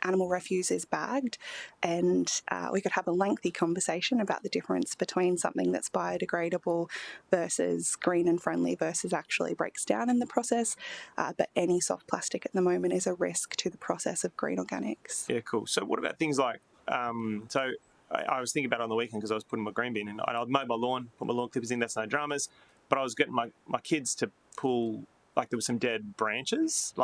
animal refuse is bagged, and we could have a lengthy conversation about the difference between something that's biodegradable versus green and friendly versus actually breaks down in the process. But any soft plastic at the moment is a risk to the process of green organics. Yeah, cool. So what about things like, I was thinking about it on the weekend because I was putting my green bin in. I'd mowed my lawn, put my lawn clippers in, that's no dramas. But I was getting my kids to pull, like there were some dead branches,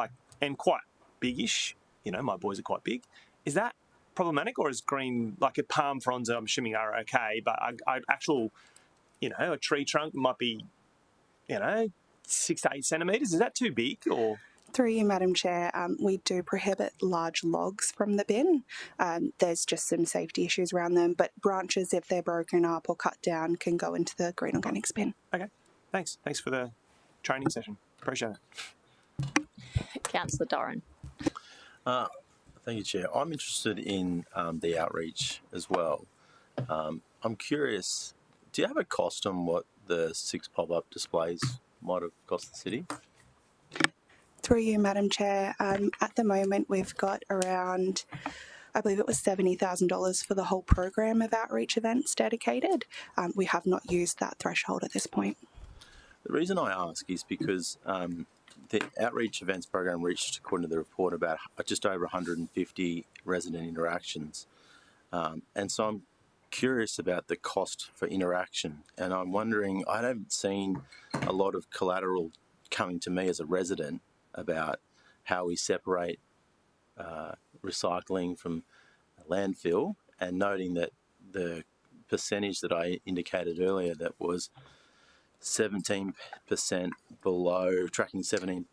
and quite biggish. My boys are quite big. Is that problematic, or is green, like a palm fronds, I'm assuming are okay, but actual, a tree trunk might be, 6 to 8 centimetres. Is that too big, or...? Through you, Madam Chair, we do prohibit large logs from the bin. There's just some safety issues around them, but branches, if they're broken up or cut down, can go into the green organics bin. Okay, thanks. Thanks for the training session. Appreciate it. Councillor Doran. Thank you, Chair. I'm interested in the outreach as well. I'm curious, do you have a cost on what the 6 pop-up displays might have cost the city? Through you, Madam Chair, at the moment we've got around, I believe it was $70,000 for the whole program of outreach events dedicated. We have not used that threshold at this point. The reason I ask is because the outreach events program reached, according to the report, about just over 150 resident interactions. And so I'm curious about the cost for interaction. And I'm wondering, I haven't seen a lot of collateral coming to me as a resident about how we separate recycling from landfill, and noting that the percentage that I indicated earlier, that was 17% below, tracking 17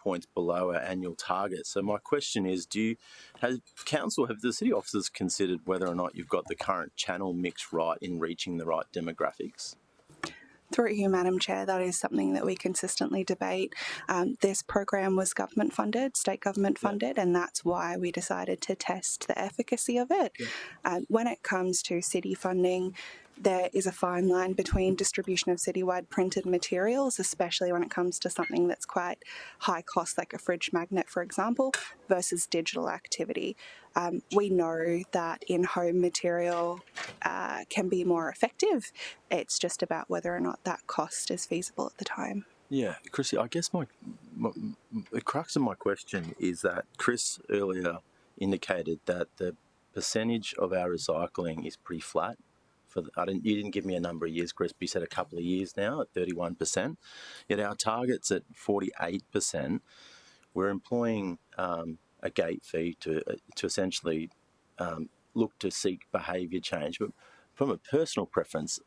points below our annual target. So my question is, have the city officers considered whether or not you've got the current channel mix right in reaching the right demographics? Through you, Madam Chair, that is something that we consistently debate. This program was government funded, state government funded, and that's why we decided to test the efficacy of it. When it comes to city funding, there is a fine line between distribution of citywide printed materials, especially when it comes to something that's quite high cost, like a fridge magnet, for example, versus digital activity. We know that in-home material can be more effective. It's just about whether or not that cost is feasible at the time. Yeah, Chrissy, I guess the crux of my question is that Chris earlier indicated that the percentage of our recycling is pretty flat. You didn't give me a number of years, Chris, but you said a couple of years now at 31%. Yet our target's at 48%. We're employing a gate fee to essentially look to seek behaviour change. But from a personal preference,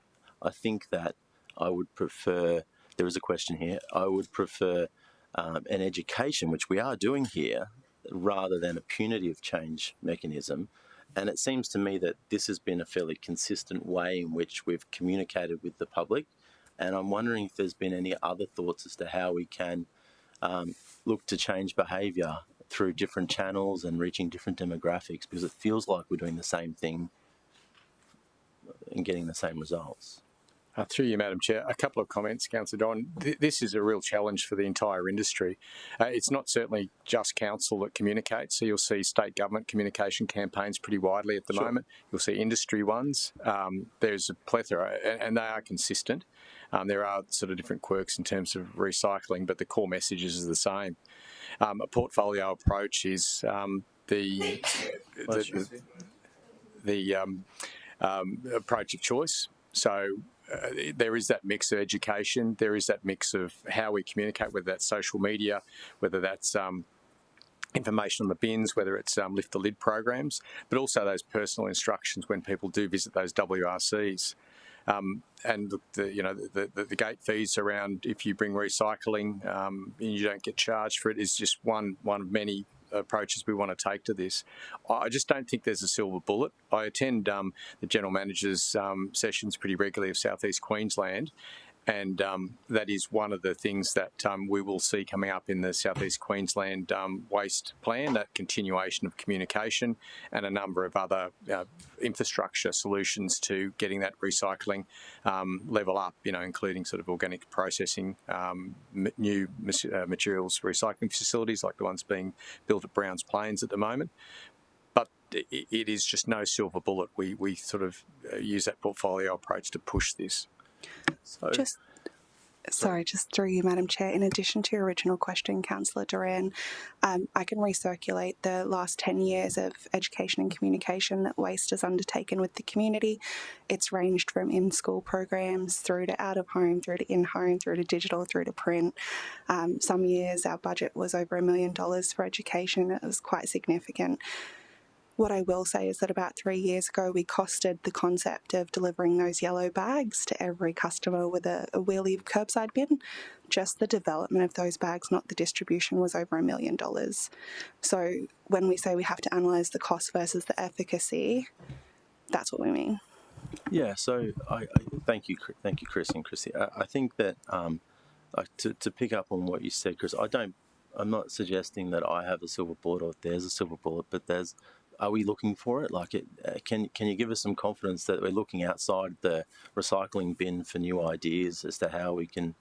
I think that I would prefer, there is a question here, I would prefer an education, which we are doing here, rather than a punitive change mechanism. And it seems to me that this has been a fairly consistent way in which we've communicated with the public. And I'm wondering if there's been any other thoughts as to how we can look to change behaviour through different channels and reaching different demographics, because it feels like we're doing the same thing and getting the same results. Through you, Madam Chair, a couple of comments, Councillor Don. This is a real challenge for the entire industry. It's not certainly just council that communicates, so you'll see state government communication campaigns pretty widely at the moment. You'll see industry ones. There's a plethora, and they are consistent. There are sort of different quirks in terms of recycling, but the core message is the same. A portfolio approach is the approach of choice. So there is that mix of education, there is that mix of how we communicate, whether that's social media, whether that's information on the bins, whether it's lift the lid programs, but also those personal instructions when people do visit those WRCs. And the gate fees around if you bring recycling and you don't get charged for it is just one of many approaches we want to take to this. I just don't think there's a silver bullet. I attend the General Manager's sessions pretty regularly of South East Queensland, and that is one of the things that we will see coming up in the South East Queensland waste plan, that continuation of communication and a number of other infrastructure solutions to getting that recycling level up, including sort of organic processing, new materials recycling facilities like the ones being built at Browns Plains at the moment. But it is just no silver bullet. We sort of use that portfolio approach to push this. So, just through you, Madam Chair, in addition to your original question, Councillor Duran, I can recirculate the last 10 years of education and communication that Waste has undertaken with the community. It's ranged from in-school programs through to out-of-home, through to in-home, through to digital, through to print. Some years our budget was over $1 million for education. It was quite significant. What I will say is that about 3 years ago, we costed the concept of delivering those yellow bags to every customer with a wheelie curbside bin. Just the development of those bags, not the distribution, was over $1 million. So when we say we have to analyse the cost versus the efficacy, that's what we mean. Yeah, so I thank you, Chris and Chrissy. I think that to pick up on what you said, Chris, I'm not suggesting that I have a silver bullet or there's a silver bullet, but are we looking for it? Can you give us some confidence that we're looking outside the recycling bin for new ideas as to how we can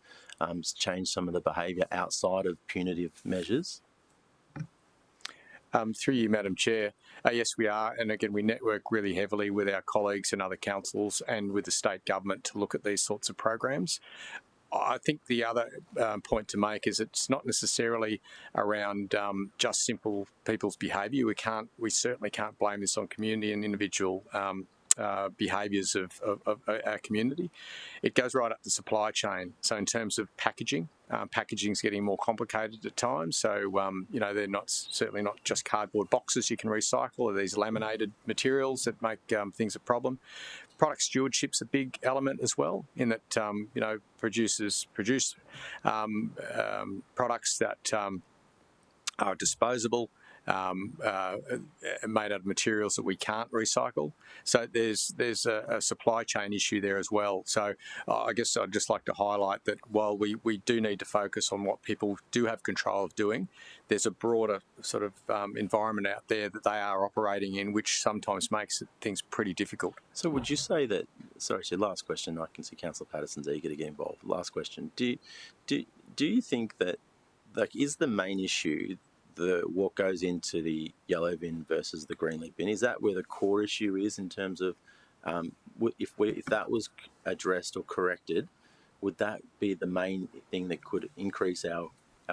change some of the behaviour outside of punitive measures? Through you, Madam Chair, yes, we are. And again, we network really heavily with our colleagues and other councils and with the state government to look at these sorts of programs. I think the other point to make is it's not necessarily around just simple people's behaviour. We certainly can't blame this on community and individual behaviours of our community. It goes right up the supply chain. So in terms of packaging, packaging's getting more complicated at times. So they're certainly not just cardboard boxes you can recycle, or these laminated materials that make things a problem. Product stewardship's a big element as well, in that producers produce products that are disposable, made out of materials that we can't recycle. So there's a supply chain issue there as well. So I guess I'd just like to highlight that while we do need to focus on what people do have control of doing, there's a broader sort of environment out there that they are operating in, which sometimes makes things pretty difficult. So would you say that, sorry, last question, I can see Councillor Patterson's eager to get involved. Last question. Do you think that, is the main issue what goes into the yellow bin versus the green bin? Is that where the core issue is in terms of if that was addressed or corrected, would that be the main thing that could increase our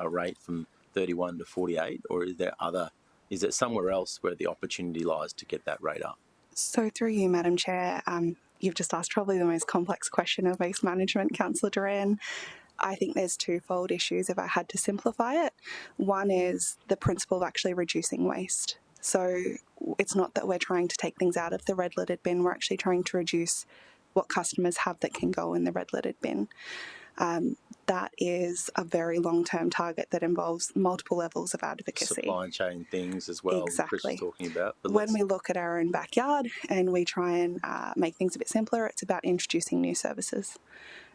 rate from 31 to 48, or is it somewhere else where the opportunity lies to get that rate up? So through you, Madam Chair, you've just asked probably the most complex question of waste management, Councillor Duran. I think there's twofold issues if I had to simplify it. One is the principle of actually reducing waste. So it's not that we're trying to take things out of the red-lidded bin, we're actually trying to reduce what customers have that can go in the red-lidded bin. That is a very long-term target that involves multiple levels of advocacy. Supply chain things as well, exactly. Chris was talking about. But when we look at our own backyard and we try and make things a bit simpler, it's about introducing new services.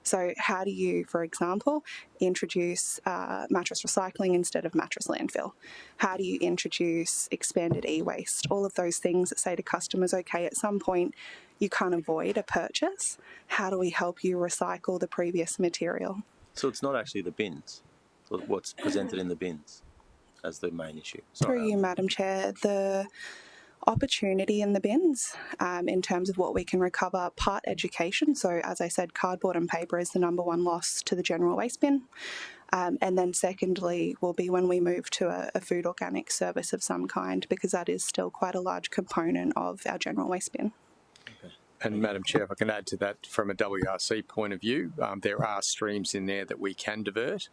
So how do you, for example, introduce mattress recycling instead of mattress landfill? How do you introduce expanded e-waste? All of those things that say to customers, okay, at some point you can't avoid a purchase. How do we help you recycle the previous material? So it's not actually the bins, what's presented in the bins as the main issue. Through you, Madam Chair, the opportunity in the bins in terms of what we can recover, part education. So as I said, cardboard and paper is the number one loss to the general waste bin. And then secondly will be when we move to a food organic service of some kind, because that is still quite a large component of our general waste bin. Okay. And Madam Chair, if I can add to that from a WRC point of view, there are streams in there that we can divert.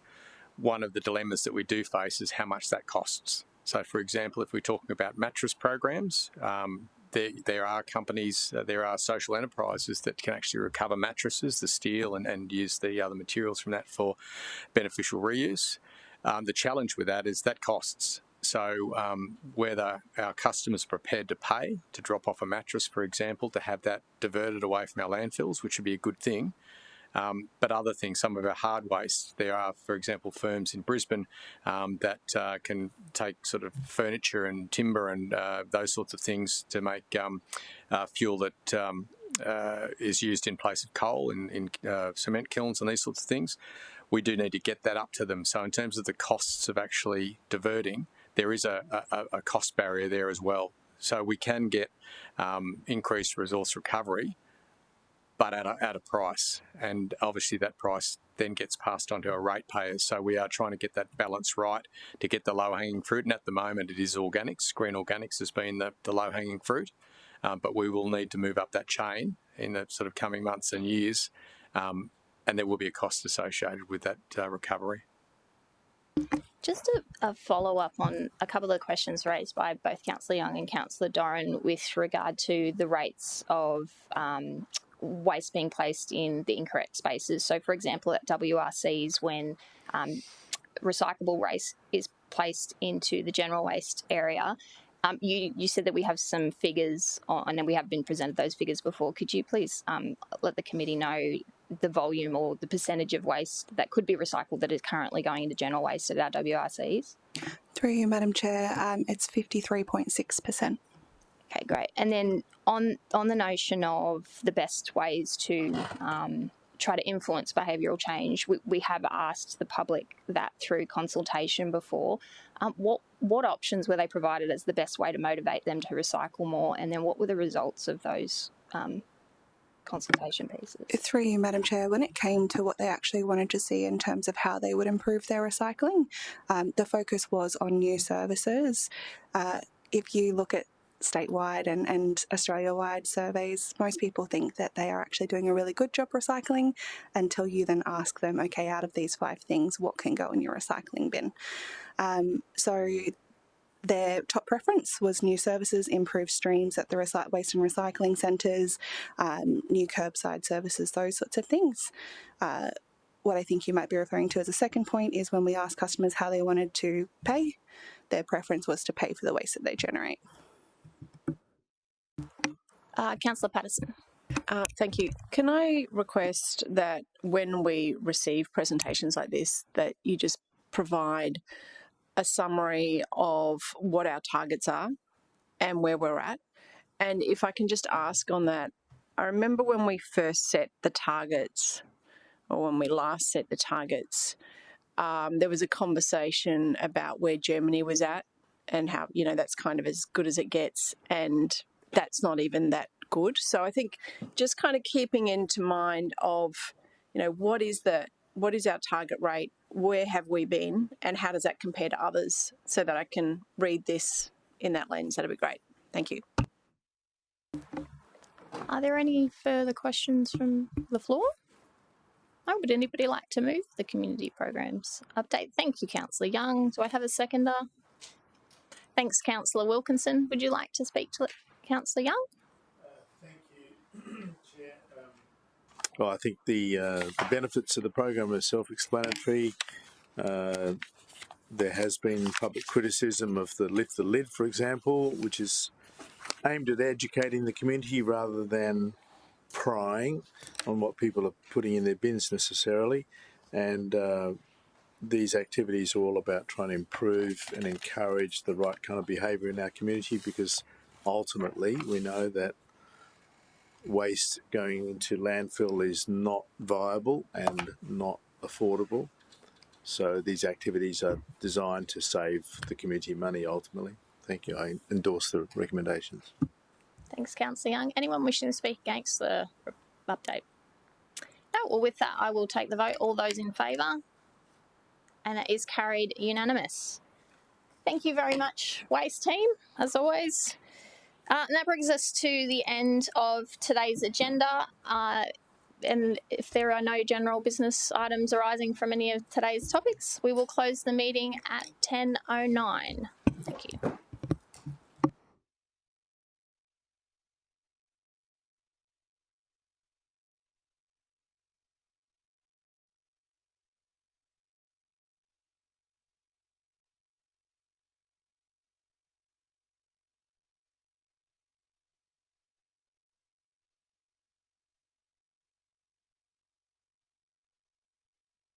One of the dilemmas that we do face is how much that costs. So, for example, if we're talking about mattress programs, there are companies, there are social enterprises that can actually recover mattresses, the steel, and use the other materials from that for beneficial reuse. The challenge with that is that costs. So whether our customers are prepared to pay to drop off a mattress, for example, to have that diverted away from our landfills, which would be a good thing. But other things, some of our hard waste, there are, for example, firms in Brisbane that can take sort of furniture and timber and those sorts of things to make fuel that is used in place of coal in cement kilns and these sorts of things. We do need to get that up to them. So in terms of the costs of actually diverting, there is a cost barrier there as well. So we can get increased resource recovery, but at a price. And obviously that price then gets passed on to our ratepayers. So we are trying to get that balance right to get the low-hanging fruit. And at the moment it is organics. Green organics has been the low-hanging fruit. But we will need to move up that chain in the sort of coming months and years. And there will be a cost associated with that recovery. Just a follow-up on a couple of questions raised by both Councillor Young and Councillor Doran with regard to the rates of waste being placed in the incorrect spaces. So, for example, at WRCs, when recyclable waste is placed into the general waste area, you said that we have some figures on, and we have been presented those figures before. Could you please let the committee know the volume or the percentage of waste that could be recycled that is currently going into general waste at our WRCs? Through you, Madam Chair, it's 53.6%. Okay, great. And then on the notion of the best ways to try to influence behavioural change, we have asked the public that through consultation before. What options were they provided as the best way to motivate them to recycle more? And then what were the results of those consultation pieces? Through you, Madam Chair, when it came to what they actually wanted to see in terms of how they would improve their recycling, the focus was on new services. If you look at statewide and Australia-wide surveys, most people think that they are actually doing a really good job recycling until you then ask them, okay, out of these 5 things, what can go in your recycling bin? So their top preference was new services, improved streams at the waste and recycling centres, new curbside services, those sorts of things. What I think you might be referring to as a second point is when we asked customers how they wanted to pay, their preference was to pay for the waste that they generate. Councillor Patterson. Thank you. Can I request that when we receive presentations like this, that you just provide a summary of what our targets are and where we're at? And if I can just ask on that, I remember when we first set the targets, or when we last set the targets, there was a conversation about where Germany was at and how, you know, that's kind of as good as it gets, and that's not even that good. So I think just kind of keeping into mind of, you know, what is our target rate, where have we been, and how does that compare to others, so that I can read this in that lens. That'd be great. Thank you. Are there any further questions from the floor? No, would anybody like to move the community programs update? Thank you, Councillor Young. Do I have a seconder? Thanks, Councillor Wilkinson. Would you like to speak to Councillor Young? Thank you, Chair. Well, I think the benefits of the program are self-explanatory. There has been public criticism of the Lift the Lid, for example, which is aimed at educating the community rather than prying on what people are putting in their bins necessarily. And these activities are all about trying to improve and encourage the right kind of behaviour in our community, because ultimately we know that waste going into landfill is not viable and not affordable. So these activities are designed to save the community money ultimately. Thank you. I endorse the recommendations. Thanks, Councillor Young. Anyone wishing to speak against the update? No, well, with that, I will take the vote. All those in favour? And it is carried unanimous. Thank you very much, Waste team, as always. And that brings us to the end of today's agenda. And if there are no general business items arising from any of today's topics, we will close the meeting at 10:09. Thank you.